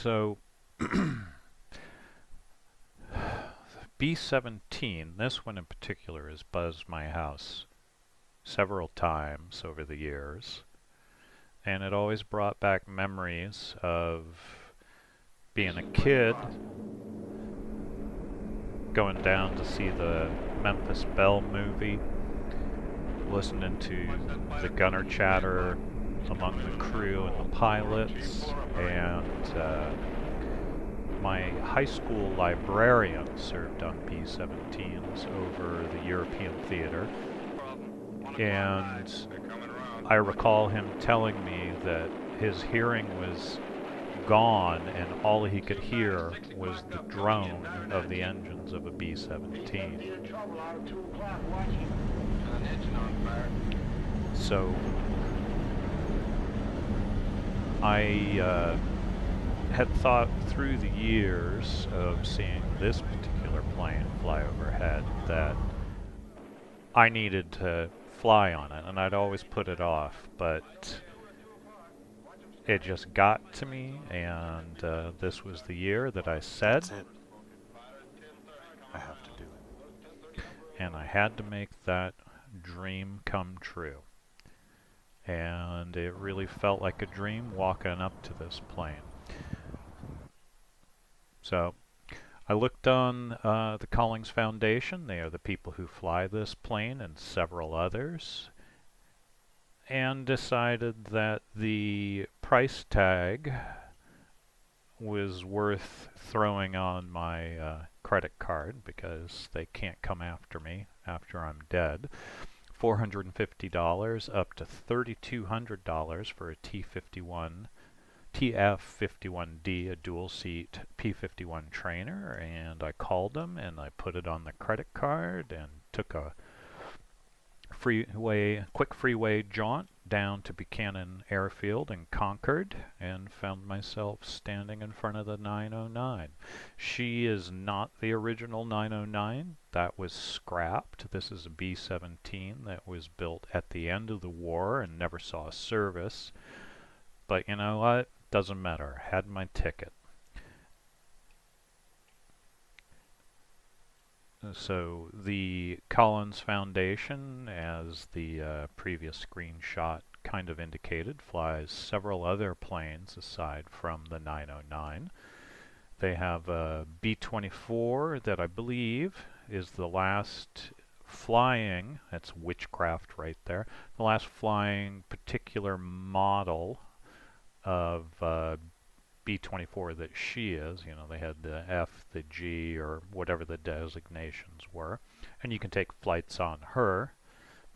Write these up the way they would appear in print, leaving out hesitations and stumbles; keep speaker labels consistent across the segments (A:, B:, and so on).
A: So B-17, this one in particular, has buzzed my house several times over the years, and it always brought back memories of being a kid, going down to see the Memphis Belle movie, listening to the gunner chatter among the crew and the pilots, and my high school librarian served on B-17s over the European theater, and I recall him telling me that his hearing was gone and all he could hear was the drone of the engines of a B-17. So I had thought through the years of seeing this particular plane fly overhead that I needed to fly on it, and I'd always put it off, but it just got to me, and this was the year that I said,
B: That's it. I have to do it.
A: and I had to make that dream come true. And it really felt like a dream walking up to this plane. So I looked on the Collings Foundation. They are the people who fly this plane and several others, and decided that the price tag was worth throwing on my credit card because they can't come after me after I'm dead. $450 up to $3,200 for a T51 TF51D, a dual seat P51 trainer, and I called them and I put it on the credit card and took a quick freeway jaunt down to Buchanan Airfield in Concord and found myself standing in front of the 909. She is not the original 909. That was scrapped. This is a B-17 that was built at the end of the war and never saw service. But you know what? Doesn't matter. I had my ticket. So the Collins Foundation, as the previous screenshot kind of indicated, flies several other planes aside from the 909. They have a B-24 that I believe is the last flying, that's witchcraft right there, the last flying particular model of B-24 that she is. You know, they had the F, the G, or whatever the designations were, and you can take flights on her.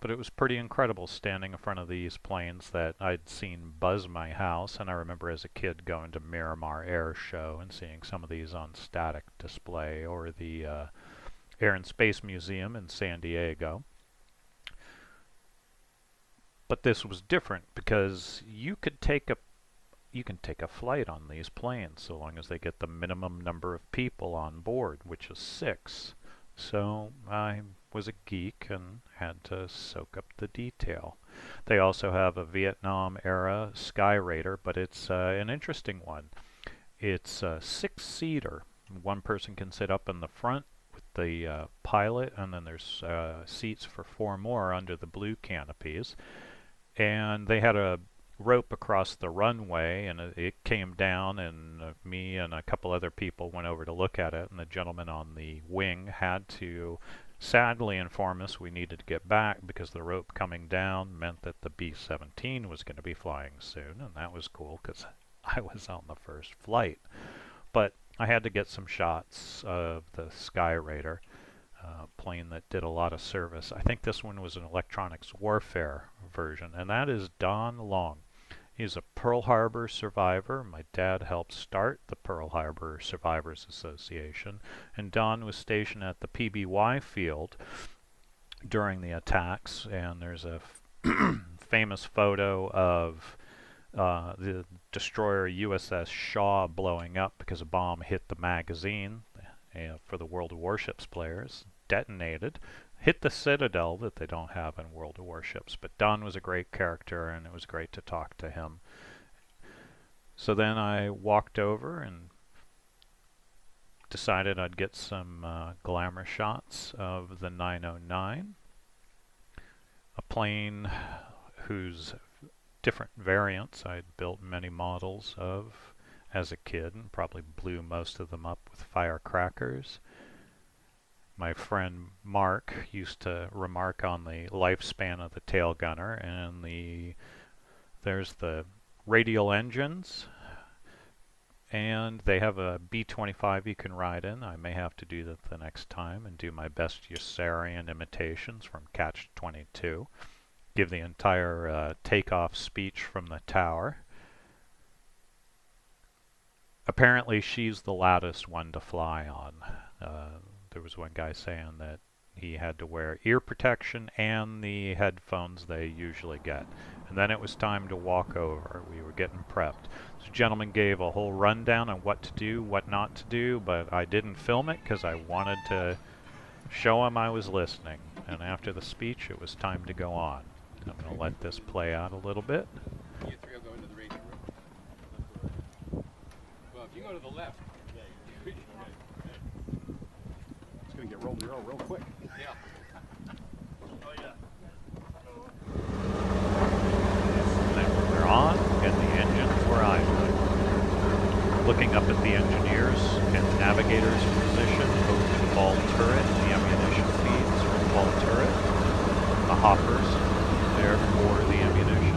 A: But it was pretty incredible standing in front of these planes that I'd seen buzz my house, and I remember as a kid going to Miramar Air Show and seeing some of these on static display, or the Air and Space Museum in San Diego. But this was different because you can take a flight on these planes so long as they get the minimum number of people on board, which is 6. So I was a geek and had to soak up the detail. They also have a Vietnam era Sky Raider, but it's an interesting one. It's a 6-seater. One person can sit up in the front with the pilot, and then there's seats for 4 more under the blue canopies. And they had a rope across the runway, and it came down, and me and a couple other people went over to look at it, and the gentleman on the wing had to sadly inform us we needed to get back because the rope coming down meant that the B-17 was going to be flying soon, and that was cool because I was on the first flight. But I had to get some shots of the Sky Raider, plane that did a lot of service. I think this one was an electronics warfare version, and that is Don Long. He's a Pearl Harbor survivor. My dad helped start the Pearl Harbor Survivors Association, and Don was stationed at the PBY field during the attacks, and there's a famous photo of the destroyer USS Shaw blowing up because a bomb hit the magazine for the World of Warships players, detonated, hit the Citadel that they don't have in World of Warships. But Don was a great character, and it was great to talk to him. So then I walked over and decided I'd get some glamour shots of the 909, a plane whose different variants I'd built many models of as a kid and probably blew most of them up with firecrackers. My friend Mark used to remark on the lifespan of the tail gunner, and there's the radial engines, and they have a B-25 you can ride in. I may have to do that the next time and do my best Yossarian imitations from Catch 22. Give the entire takeoff speech from the tower. Apparently she's the loudest one to fly on. There was one guy saying that he had to wear ear protection and the headphones they usually get. And then it was time to walk over. We were getting prepped. So gentleman gave a whole rundown on what to do, what not to do, but I didn't film it because I wanted to show him I was listening. And after the speech, it was time to go on. I'm going to let this play out a little bit.
C: You three will go into the raging room. Well, if you go to the left,
B: It's gonna get rolled real quick.
C: yeah.
A: Then we're on, and the engines were idling. Looking up at the engineers and navigators position over the ball turret, the ammunition feeds from the ball turret, the hoppers there for the ammunition.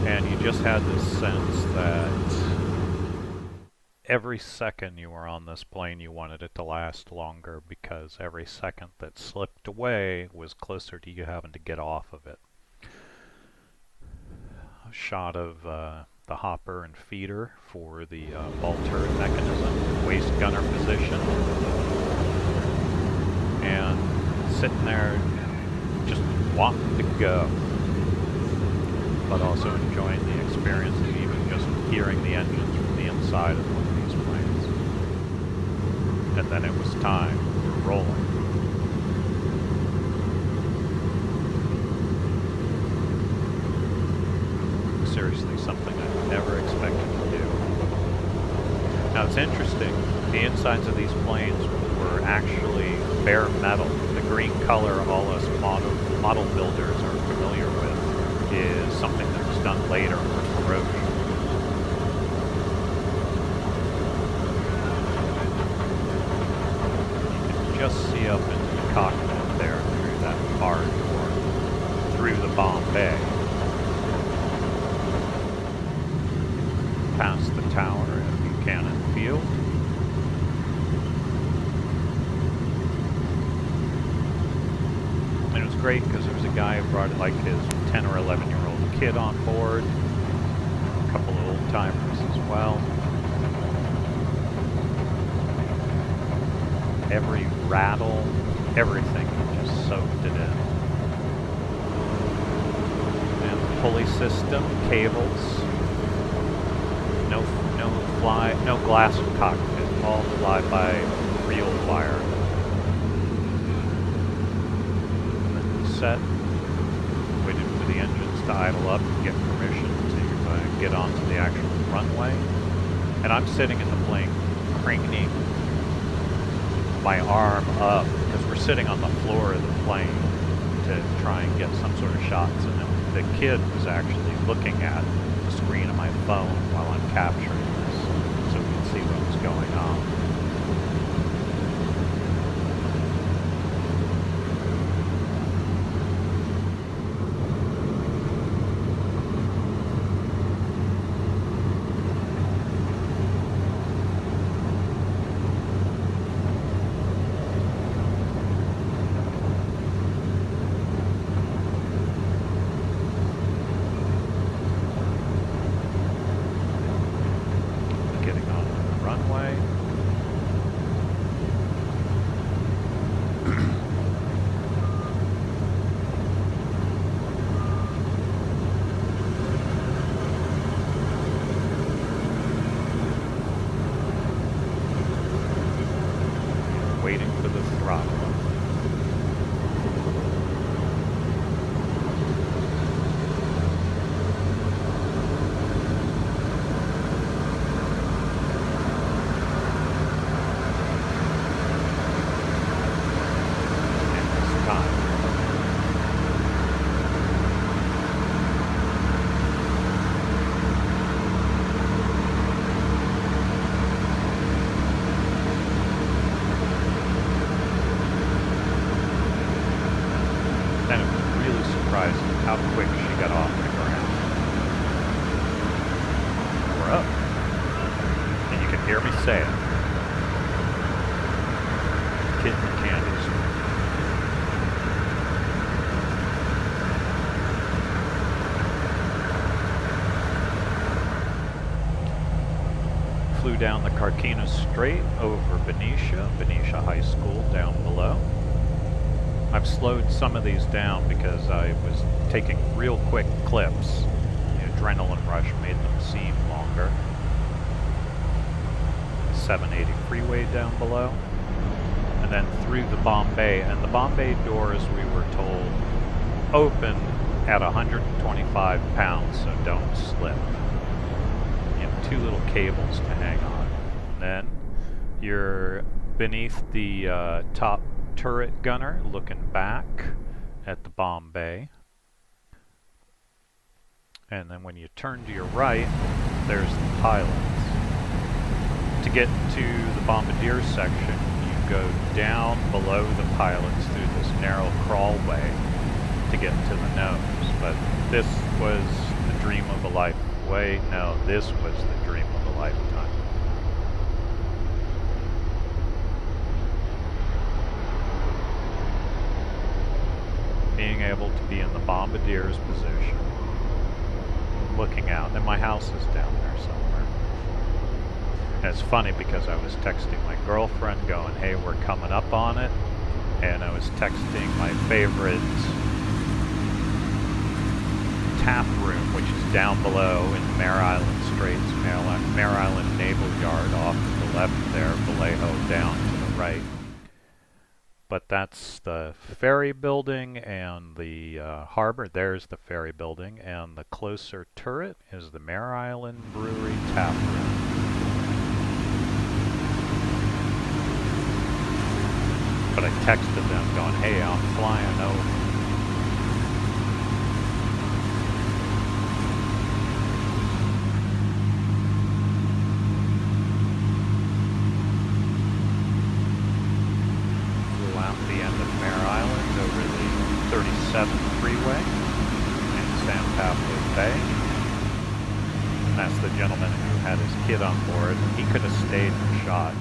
A: And you just had this sense that every second you were on this plane you wanted it to last longer, because every second that slipped away was closer to you having to get off of it. A shot of the hopper and feeder for the ball turret mechanism, waist gunner position, and sitting there just wanting to go, but also enjoying the experience of even just hearing the engines from the inside of one of these planes. And then it was time for rolling. Seriously, something I never expected to do. Now it's interesting, the insides of these planes were actually bare metal. The green color all us model builders are familiar with is something that was done later for corrosion. You can just see up into the cockpit there through that bar door, through the bomb bay. Past the tower at Buchanan Field. And it was great because there was a guy who brought like his 10 or 11-year-old kid on board, a couple of old timers as well. Every rattle, everything, just soaked it in. And the pulley system, cables, no glass in cockpit, all fly by real wire. And then set, waited for the engines to idle up and get permission to get onto the actual runway. And I'm sitting in the plane, craning my arm up, because we're sitting on the floor of the plane to try and get some sort of shots. And then the kid was actually looking at the screen of my phone while I'm capturing this, so we could see what was going on. Waiting for the throttle. we're up. And you can hear me say it. Kitten candy store. Flew down the Carquinez Strait over Benicia High School down below. I've slowed some of these down because I was taking real quick clips. The adrenaline rush made them seem longer. 780 freeway down below. And then through the Bombay. And the Bombay doors, we were told, open at 125 pounds, so don't slip. You have 2 little cables to hang on. And then you're beneath the top turret gunner looking back at the Bombay. And then when you turn to your right, there's the pilots. To get to the bombardier section, you go down below the pilots through this narrow crawlway to get to the nose. But this was the dream of a life. Wait, no, this was the dream of a lifetime. Being able to be in the bombardier's position, looking out, and my house is down there somewhere. And it's funny because I was texting my girlfriend going, hey, we're coming up on it, and I was texting my favorite tap room, which is down below in the Mare Island Straits, Mare Island Naval Yard off to the left there, Vallejo down to the right. But that's the ferry building and the harbor. There's the ferry building, and the closer turret is the Mare Island Brewery tap room. But I texted them going, hey, I'm flying over. The end of Mare Island over the 37th freeway in San Pablo Bay. And that's the gentleman who had his kid on board. He could have stayed and shot.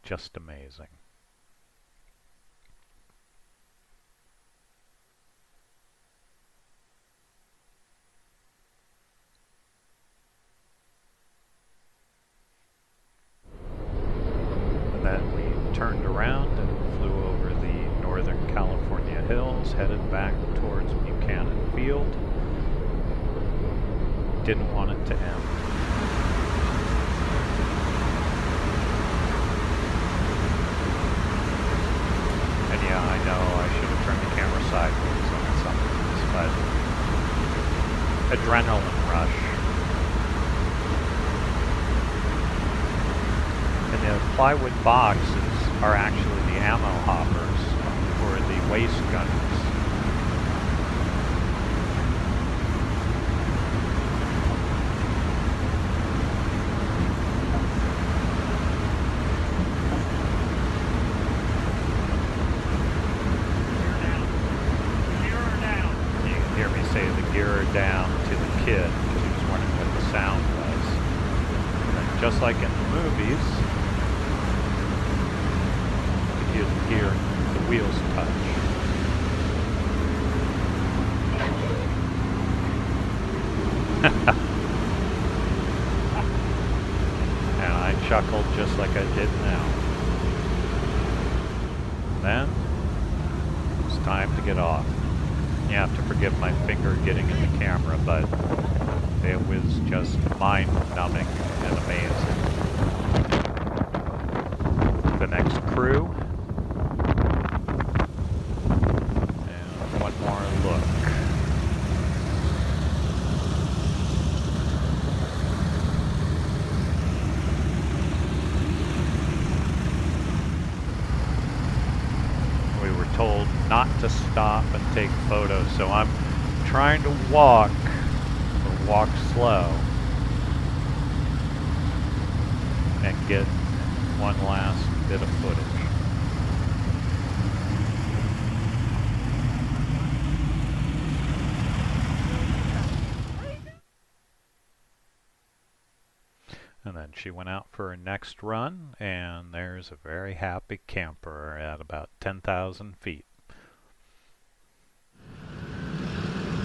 A: Just amazing. And then we turned around and flew over the Northern California hills, headed back towards Buchanan Field. Didn't want it to end. And yeah, I know I should have turned the camera sideways on some of these, but adrenaline rush. And the plywood boxes are actually the ammo hoppers for the waist gunners. You can hear me say the gear her down to the kid because he was wondering what the sound was. And just like in the movies, you can hear the wheels touch. And I chuckled just like I did now. Then it's time to get off. You have to forgive my finger getting in the camera, but it was just mind-numbing and amazing. The next crew. And one more look. We were told not to stop and take photos, so I'm trying to walk slow and get one last bit of footage. And then she went out for her next run, and there's a very happy camper at about 10,000 feet.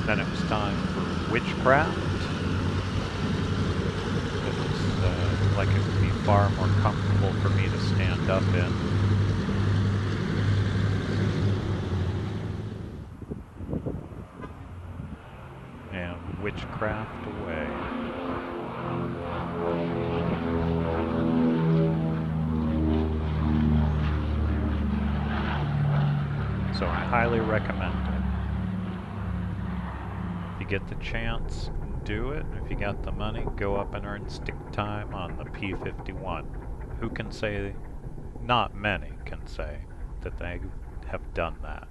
A: Then it was time for witchcraft. It was like it would be far more comfortable for me to stand up in. And witchcraft away. So I highly recommend it. If you get the chance, do it. If you got the money, go up and earn stick time on the P-51. Who can say, not many can say, that they have done that.